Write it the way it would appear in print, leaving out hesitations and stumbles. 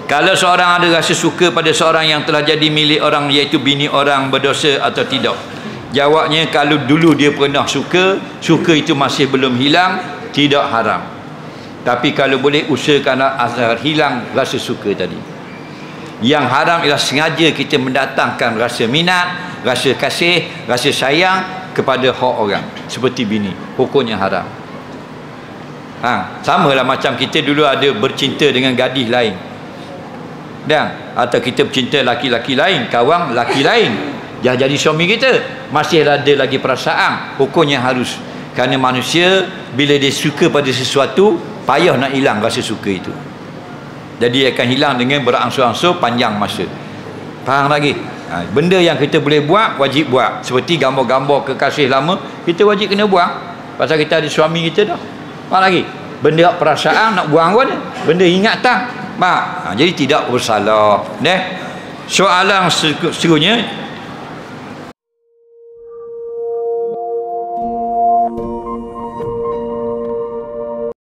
Kalau seorang ada rasa suka pada seorang yang telah jadi milik orang, iaitu bini orang, berdosa atau tidak? Jawabnya, kalau dulu dia pernah suka itu masih belum hilang, tidak haram. Tapi kalau boleh usahakan agar hilang rasa suka tadi. Yang haram ialah sengaja kita mendatangkan rasa minat, rasa kasih, rasa sayang kepada hak orang, seperti bini. Hukumnya haram. Samalah macam kita dulu ada bercinta dengan gadis lain, atau kita bercinta laki-laki lain, kawang laki lain, dah jadi suami kita, masih ada lagi perasaan, hukumnya harus. Kerana manusia bila dia suka pada sesuatu, payah nak hilang rasa suka itu. Jadi akan hilang dengan berangsur-angsur panjang masa. Faham lagi? Benda yang kita boleh buat, wajib buat. Seperti gambar-gambar kekasih lama, kita wajib kena buang, pasal kita ada suami kita dah. Faham lagi? Benda perasaan nak buang pun, benda ingatan. Jadi tidak bersalah. Soalan seterusnya,